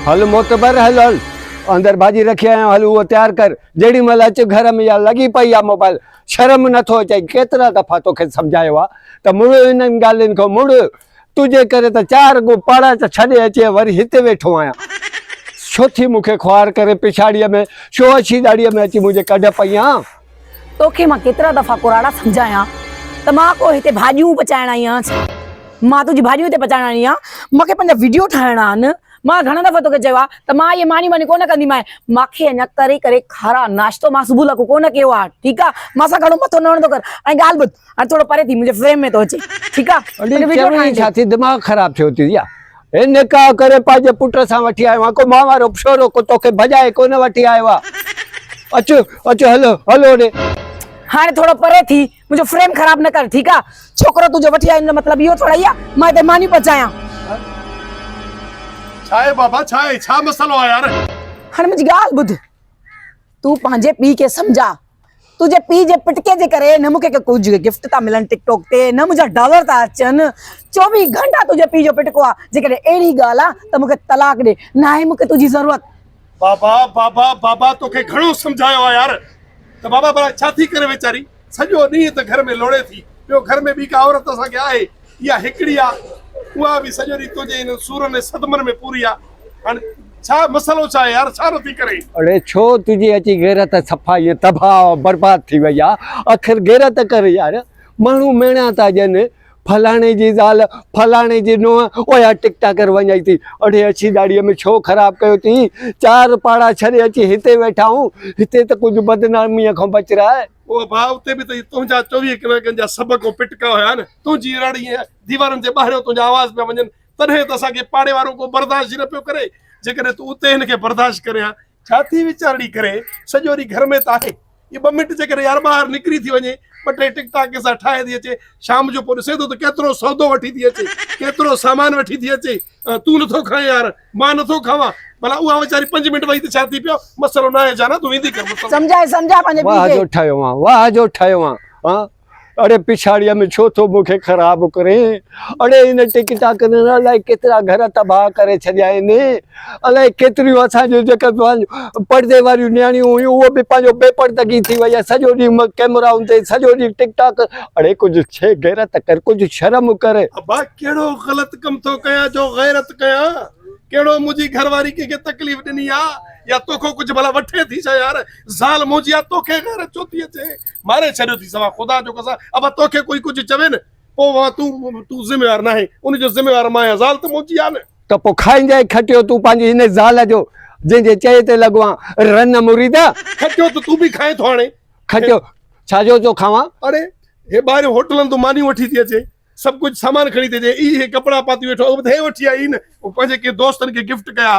हल मोतबर हल हल अंदर भाजी रखी आया हल वो तैयार कर जेडी मल अच घर में या लगी पई आ मोबाइल शर्म नथो अचे केतरा दफा तोखे समझायो आ त मुड़ इन गालिन को मुड़ तुझे करे त 4 गो पाड़ा छड़े अचे वरी हिते वेठो आया छो थी मुखे ख्वार करे पिछाड़ीअ में छो अछी दाड़ीअ में अची मुझे कढ पईया तोखे मां केतरा दफा कुराड़ा समझाया त मां को हिते भाजियूं पचाइण आई आहियां मां तुझी भाजियूं हिते पचाइण आई आहियां मूंखे पंहिंजा वीडियो ठाहिणा आहिनि मां घणा दफ़ा तोखे चयो आहे त मां ये मानी मानी कोन कंदी मूंखे अञा करे करे खारा नाश्तो मां सुबुह लाको कोन कयो आहे ठीकु आहे मां सां घणो मथो न हणंदो कर ऐं ॻाल्हि ॿुध हाणे थोरो परे थी मुंहिंजे फ्रेम में थो अचे ठीकु आहे छा थी दिमाग़ ख़राब थियो थी या हे निकाह करे पंहिंजे पुट सां वठी आयो आहे को मां वारो छोरो को तोखे भॼाए कोन वठी आयो आहे अचो अचो हलो हलो रे हाणे थोरो परे थी मुंहिंजो फ्रेम ख़राब न कर ठीकु आहे छोकिरो तुंहिंजो वठी आयो न मतिलबु इहो थोरा ई आहे मां हिते मानी पचायां छाए बाबा छाए छा मसलो आहे यार हाणे मुंहिंजी ॻाल्हि ॿुध तूं पंहिंजे पीउ खे सम्झा तुंहिंजे पीउ जे पिटके जे करे न मूंखे कुझु गिफ्ट था मिलनि टिकटॉक ते न मुंहिंजा डॉलर था अचनि 24 घंटा तुंहिंजे पीउ जो पिटको आहे जेकॾहिं अहिड़ी ॻाल्हि आहे त मूंखे तलाक ॾे न आहे मूंखे तुंहिंजी ज़रूरत बाबा बाबा बाबा तोखे घणो सम्झायो आहे यार त बाबा भला छा थी करे वेचारी सॼो ॾींहुं त घर में लोड़े थी ॿियो घर में ॿी का औरत असांखे आहे इहा हिकिड़ी आहे उहा बि सॼो ॾींहुं तुंहिंजे हिन सूरनि सदमनि में पूरी आहे हाणे छा मसलो छा आहे यार छा नथी करे अड़े छो तुझी अची गैरत सफ़ा ईअं तबाह बर्बाद थी वई आहे आख़िर गैरत कर यार माण्हू मेणा था ॾियनि फलाणे जी ज़ाल फलाणे जी नुंहुं ओया टिकटाकर वञाई थी अड़े अछी दाड़ीअ में छो ख़राबु कयो अथई 4 पाड़ा छॾे अची हिते वेठा आहियूं हिते त कुझु बदनामीअ खां बच रहा आहे ओ भाउ उते बि त तुंहिंजा 24 कलाकनि जा सबक पिटका हुया न तुंहिंजी रड़ी दीवारनि जे ॿाहिरियों तुंहिंजा आवाज़ पिया वञनि तॾहिं त असांखे पाड़े वारो को बर्दाश्त न पियो करे जेकॾहिं तूं उते हिनखे बर्दाश्त करे छा थी वीचारणी करे सॼो ॾींहुं घर में त आहे ये 2 मिंट जेकॾहिं यार ॿाहिरि निकिरी थी वञे 2-3 टिकटाक सां ठाहे थी अचे शाम जो पोइ ॾिसे थो त केतिरो सौदो वठी थी अचे केतिरो सामान वठी थी अचे तूं नथो खाए यार मां नथो खावां भला उहा वीचारी 5 मिंट वही त छा थी पियो मसलो न आहे जाना तूं वेंदी कर समझा पंहिंजे वाह जो ठाहियो आहे हाँ अड़े पिछाड़ीअ में छो थो मूंखे ख़राबु करे अड़े इन टिकटाक अलाए केतिरा घर तबाह करे छॾिया आहिनि अलाए केतिरियूं असांजो जेके पर्दे वारियूं नियाणियूं हुयूं उहो बि पंहिंजो बेपर्दगी थी वई आहे सॼो ॾींहुं कैमराउनि ते सॼो ॾींहुं टिकटाक अड़े कुझु छे गैरत कर कुझु शर्म कर अबा कहिड़ो ग़लति कमु थो कयां जो गैरत कयां कहिड़ो मुंहिंजी घरवारी कंहिंखे तकलीफ़ ॾिनी आहे या तोखो कुझु भला वठे थी छा यार ज़ाल मुंहिंजी आहे तोखे गैरत छो थी अचे मारे छॾियो थी सवा ख़ुदा जो कसम अब तोखे कोई कुझु चवे न पोइ तूं ज़िम्मेवार न आहे उनजो ज़िम्मेवार मां आहियां ज़ाल त मुंहिंजी आहे न त पोइ खाईंदे खटियो तूं पंहिंजी हिन ज़ाल जो जंहिंजे चए ते लॻो आहे रन मुरीदा खटियो त तूं बि खाए थो हाणे खटियो छाजो थो खावां अरे हे ॿाहिरि होटलनि तूं मानियूं वठी थी अचे सब कुछ सामान खड़ी थी अचे हे कपड़ा पाती वेठो हे वठी आई न पंहिंजे के दोस्तनि खे गिफ्ट कया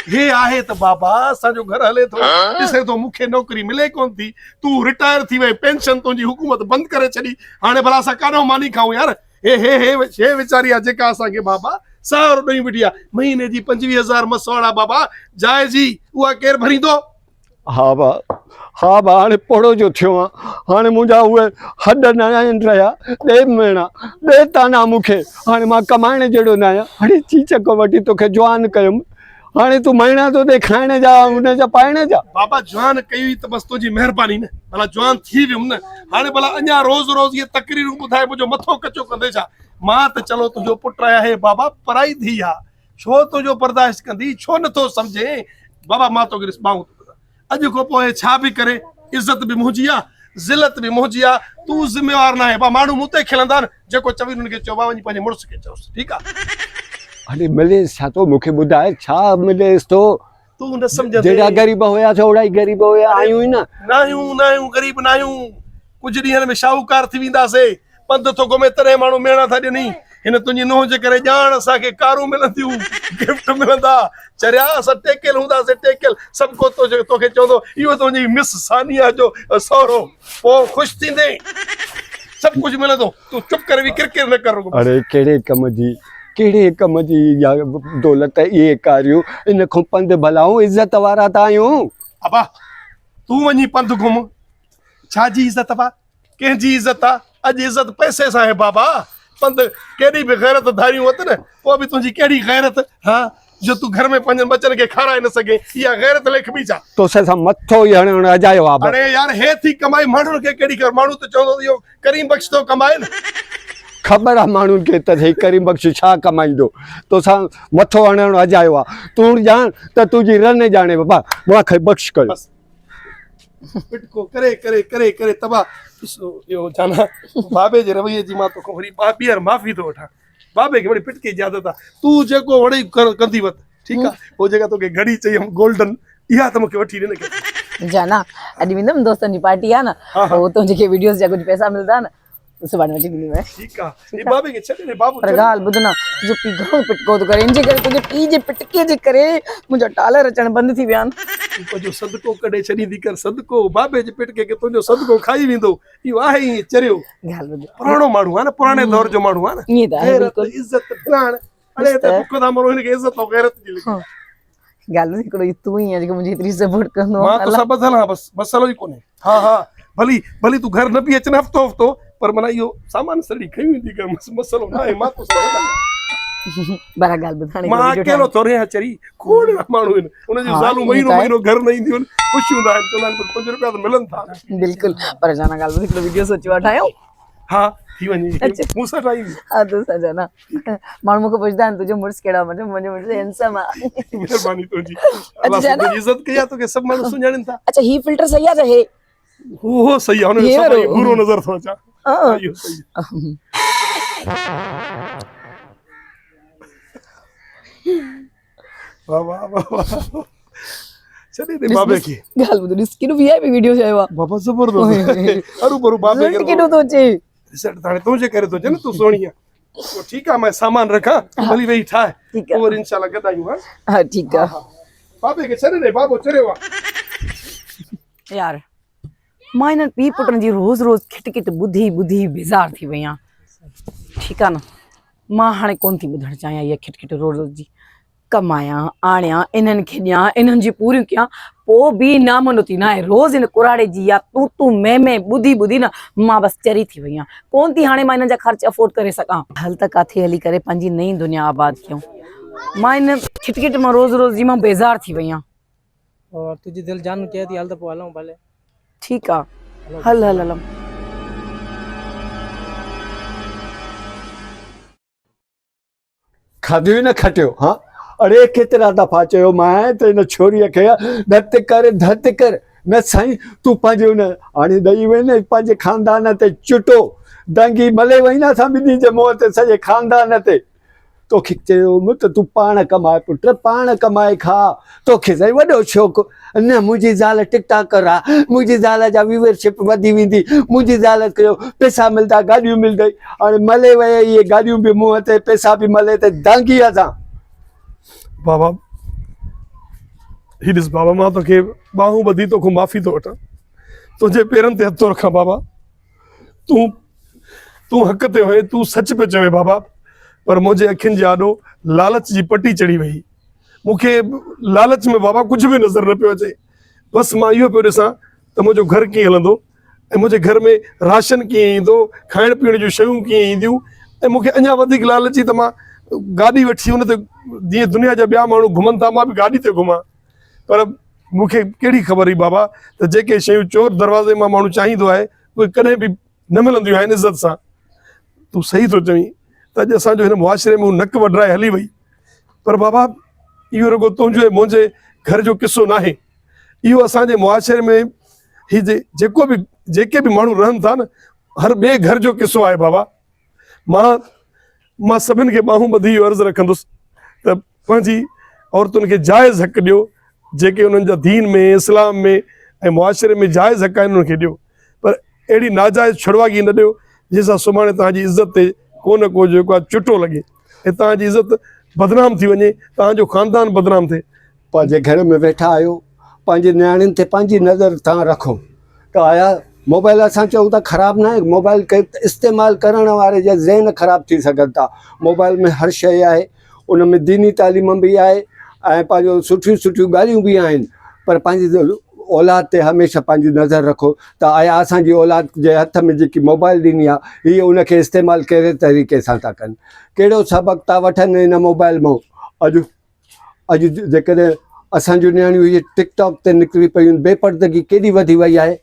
हे आहे त बाबा असांजो घर हले थो ॾिसे थो मूंखे नौकरी मिले कोन थी तूं रिटायर थी वई पेंशन तुंहिंजी हुकूमत बंदि करे छॾी हाणे भला असां काॾो मानी खाऊं यार हे वीचारी आहे जेका असांखे बाबा सारो ॾेई वेठी आहे महीने जी 25,000 मसवाड़ा बाबा जाइ जी उहा केरु भरींदो हाँ बा हाणे पोड़ो जो थियो आहे हाणे मुंहिंजा उहे हॾ न आहिनि रहिया ॾे मेणा ॾे ताना मूंखे हाणे मां कमाइण जहिड़ो न आहियां हाणे चीचक वठी तोखे जवान कयुमि हाणे तूं महीना थो ॾे खाइण जा हुन जा पाइण जा बाबा जवान कई त बसि तुंहिंजी महिरबानी न भला जवान थी वियुमि न हाणे भला अञा रोज़ इहे तकरीरूं ॿुधाए मुंहिंजो मथो कचो कंदे छा मां त चलो तुंहिंजो पुटु आहे हे बाबा पढ़ाई थी आहे छो तुंहिंजो बर्दाश्त कंदी छो नथो सम्झे बाबा मां तोखे ॾिसॿाऊं अॼु खां पोइ छा बि करे इज़त बि मुंहिंजी आहे ज़िलत बि मुंहिंजी आहे तूं ज़िम्मेवार न आहे माण्हू मूं ते खिलंदा न जेको चवी हुननि खे चइबो वञी पंहिंजे मुड़ुस खे चयोसि ठीकु आहे हाणे मिलेसि छा थो मूंखे ॿुधाए छा मिलेसि थो तूं न सम्झ जहिड़ा ग़रीब हुयासीं ओड़ा ई ग़रीब हुया आहियूं ई न आहियूं ग़रीब न आहियूं कुझु ॾींहंनि में शाहूकार थी वेंदासीं पंधु थो घुमे तॾहिं माण्हू मेणा था ॾियनि हिन तुंहिंजी नुंहुं जे करे ॼाण असांखे कारूं मिलंदियूं गिफ्ट मिलंदा चरिया असां टेकियल हूंदासीं टेकियल सभु को तोखे चवंदो इहो तुंहिंजी मिस सानिया जो सहुरो पोइ ख़ुशि थींदे सभु कुझु मिलंदो तूं चुप करे बि किरकिर न कर अरे कहिड़े कम जी दौलत इहे कारियूं इन खां पंधु भलाऊं इज़त वारा त आहियूं अबा तूं वञी पंधु घुम छाजी इज़त बा कंहिंजी इज़त आहे अॼु इज़त पैसे सां आहे बाबा पंधु केॾी बि गैरत धारियूं वत न पोइ बि तुंहिंजी कहिड़ी गैरत हा जो तू घर में पंजन बचन के खाराए न सके या गैरत लिख भी जा तो से मथो ई हणण अजायो आ अरे यार हे थी कमाई माण्हुनि खे केड़ी कर माण्हू त चवंदो इहो करीम बख्श तो कमाए न खबर आहे माण्हुनि खे त हे करीम बख्श छा कमाईंदो तोसां मथो हणण अजायो आहे तूं ॼाण त तुंहिंजी रन ॼाणे बाबा मूंखे बख्श कयो बस पिटको करे करे करे करे तबाह यो जाना बाबे जे रवैये जी मां तोखां वरी ॿीहर माफ़ी थो वठां बाबे खे वरी पिटके जी आदत आहे तूं जेको वणे कंदी वत ठीकु आहे पोइ जेका तोखे घड़ी चई गोल्डन इहा त मूंखे वठी ॾिन जाना अॼु वेंदमि दोस्तनि जी पार्टी आहे न पोइ तुंहिंजे विडियोस जा कुझु पैसा मिलंदा न सुभाणे वठी ॾींदी मैं ठीकु आहे बाबे खे छॾे ॾे बाबू पर ॻाल्हि ॿुध न तुंहिंजो पीउ घणो पिटको थो करे इन जे करे तुंहिंजे पीउ जे पिटके जे करे मुंहिंजा टालर अचणु बंदि थी विया आहिनि तुंहिंजो सदको कॾहिं छॾींदी कर सदको बाबे जे पिटके खे तुंहिंजो सदको खाई वेंदो इहो आहे ई चरियो ॻाल्हि ॿुध पुराणो माण्हू आहे न पुराणे दौर जो माण्हू आहे न ईअं त आहे गैरत बिल्कुलु इज़त फलाण अड़े त बुख था मरो हिनखे इज़त ऐं गैरत जी लिखी ॻाल्हि ॿुध हिकिड़ो तूं ई आहे जेको मुंहिंजी हेतिरी सपोर्ट कंदो मां तोसां ॿधल आहियां बसि मसइलो ई कोन्हे हा हा भली भली तूं घर न बि अचनि हफ़्तो हफ़्तो पर माना इहो सामान सड़ी खयूं ईंदी कर मसइलो न आहे मां तोसां बरा ॻाल्हि ॿुध हाणे मां अकेलो थो रहियां चरी खोड़ माण्हू आहिनि उनजी ज़ालूं महीनो महीनो घर न ईंदियूं आहिनि ख़ुशि हूंदा आहिनि चवंदा आहिनि बसि 5 रुपया त मिलनि था बिल्कुलु पर जाना ॻाल्हि ॿुध हिकिड़ो वीडियो सोचियो आहे ठाहियो हा थी वञे मूं सां ठाही हा दोस्त जाना माण्हू मूंखे पुछंदा आहिनि तुंहिंजो मुड़ुसु कहिड़ा मुंहिंजो मुड़ुसु हैंडसम आहे महिरबानी तुंहिंजी अल्लाह तुंहिंजी इज़त कई आहे तोखे सभु माण्हू सुञाणनि था अच्छा ही फिल्टर सही आहे हे उहो सही आहे हुनमें सभई बुरो नज़र थो अचां इहो सही वाह वाह वाह वाह छॾे दे बाबे खे ॻाल्हि ॿुध ॾिस केॾो वीआईपी वीडियो चयो आहे बाबा ज़बरदस्त अरू बरू बाबे खे केॾो थो अचे रिज़ल्ट हाणे तुंहिंजे करे थो अचे न तूं सुहिणी आहे पोइ ठीकु आहे मां सामान रखां भली वेही ठाहे ठीकु आहे पोइ वरी इंशाल्लाह गॾायूं हा हा ठीकु आहे बाबे खे छॾे दे बाबो चरियो आहे यार मां हिननि पीउ पुटनि जी रोज़ रोज़ खिट खिट ॿुधी ॿुधी बेज़ार थी वई आहियां ठीकु आहे न मां हाणे कोन थी ॿुधणु चाहियां इहा खिट खिट रोज़ रोज़ जी कमायां आणियां इन्हनि खे ॾियां इन्हनि जी पूरियूं कयां पोइ बि नामनोती न आहे रोज़ हिन कुराड़े जी या तूं मैं ॿुधी ॿुधी न मां बसि चरी थी वई आहियां कोन थी हाणे मां हिननि जा ख़र्च अफोर्ड करे सघां हल त काथे हली करे पंहिंजी नई दुनिया आबाद कयूं मां हिन खिट खिट मां रोज़ रोज़ जी मां बेज़ार थी वई आहियां और तुझी दिल जान चए थी हल त पोइ हलूं भले ठीकु आहे हल हल हलूं खाधो न खटियो हाँ अरे केतिरा दफ़ा चयो मां त हिन छोरीअ खे धत कर न साईं तूं पंहिंजे हुन हाणे ॾेई वई न पंहिंजे ख़ानदान ते चुटो दंगी मले वई न असां ॿिन्ही जे मुंहं ते सॼे ख़ानदान ते तोखे चयो त तूं पाण कमाए पुट पाण कमाए खा तोखे साईं वॾो शौक़ु न मुंहिंजी ज़ाल टिकटॉकर आहे मुंहिंजी ज़ाल जा व्यूअरशिप वधी वेंदी मुंहिंजी ज़ाल खे पैसा मिलंदा गाॾियूं मिलंदई हाणे मले वई इहे गाॾियूं बि मुंहं ते पैसा बि मले त दांगी असां बाबा ही ॾिस बाबा मां तोखे ॿाहूं ॿधी तोखां माफ़ी थो वठां तुंहिंजे पेरनि ते हथ थो रखां बाबा तूं हक़ ते हुए तूं सच पियो चवे बाबा पर मुंहिंजे अखियुनि जे आॾो लालच जी पटी चढ़ी वई मूंखे लालच में बाबा कुझु बि नज़र न पियो अचे बसि मां इहो पियो ॾिसां त मुंहिंजो घर कीअं हलंदो ऐं मुंहिंजे घर में राशन कीअं ईंदो खाइण पीअण जूं शयूं कीअं ईंदियूं ऐं मूंखे अञा वधीक लालची त मां गाॾी वठी हुन ते जीअं दुनिया जा ॿिया माण्हू घुमनि था मां बि गाॾी ते घुमां पर मूंखे कहिड़ी ख़बर हुई बाबा त जेके शयूं चोर दरवाज़े मां माण्हू चाहींदो आहे उहे कॾहिं बि न मिलंदियूं आहिनि इज़त सां तूं सही थो चवीं त अॼु असांजो हिन मुआशिरे में नक वढराए हली वई पर बाबा इहो रुॻो तुंहिंजो ऐं मुंहिंजे घर जो किसो न आहे इहो असांजे मुआशिरे में ही जेके बि माण्हू रहनि था न हर ॿिए घर जो किसो आहे बाबा मां सभिनि खे ॿाहूं ॿधी इहो अर्ज़ु रखंदुसि त पंहिंजी औरतुनि खे जाइज़ हक़ ॾियो जेके उन्हनि जा दीन में इस्लाम में ऐं मुआशिरे में जाइज़ हक़ आहिनि उन्हनि खे ॾियो पर अहिड़ी नाजाइज़ छुड़वागी न ॾियो जंहिंसां सुभाणे तव्हांजी इज़त ते को न को जेको आहे चुटो लॻे ऐं तव्हांजी इज़त बदनाम थी वञे तव्हांजो ख़ानदान बदनाम थिए पंहिंजे घर में वेठा आहियो पंहिंजे नियाणियुनि ते पंहिंजी नज़र तव्हां रखो त आया मोबाइल असां चऊं था ख़राबु न आहे मोबाइल के इस्तेमालु करण वारे जा ज़हन ख़राबु थी सघनि था मोबाइल में हर शइ आहे उन में दीनी तालीम बि आहे ऐं पंहिंजो सुठियूं सुठियूं ॻाल्हियूं बि आहिनि पर पंहिंजी औलाद ते हमेशह पंहिंजी नज़र रखो त आया असांजी औलाद जे हथ में जेकी मोबाइल ॾिनी आहे हीअ उनखे इस्तेमालु कहिड़े तरीक़े सां था कनि कहिड़ो सबक़ु था वठनि हिन मोबाइल मां अॼु जेकॾहिं असांजूं नियाणियूं इहे टिकटॉक ते निकिरी पियूं आहिनि, बेपर्दगी केॾी वधी वई आहे।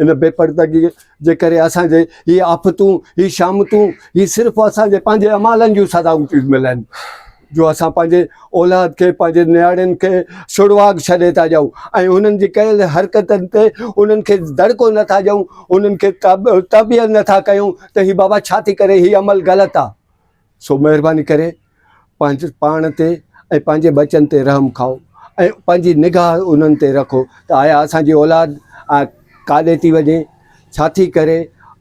इन बेपर्दगी जे करे असांजे हीअ आफ़तूं, हीअ शामतूं, हीअ सिर्फ़ु असांजे पंहिंजे अमालनि जूं सदाऊं थियूं मिलनि, जो असां पंहिंजे औलाद खे, पंहिंजे नियाणियुनि खे शुरूआत छॾे था ॾियूं ऐं उन्हनि जी कयल हरकतनि ते उन्हनि खे दड़को नथा ॾियूं, उन्हनि खे तबियत नथा कयूं त हीअ बाबा छा थी करे, हीअ अमल ग़लति आहे। सो महिरबानी करे पंहिंजे पाण ते ऐं पंहिंजे बचनि ते रहम खाओ ऐं पंहिंजी निगाह उन्हनि ते रखो त आया असांजी औलाद काॾे थी वञे, छा थी करे।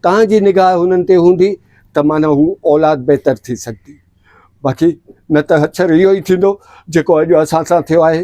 तव्हांजी निगाह हुननि ते हूंदी त माना हू औलाद बहितर थी सघंदी। बाक़ी न त अक्षर इहो ई थींदो जेको अॼु असां सां थियो आहे।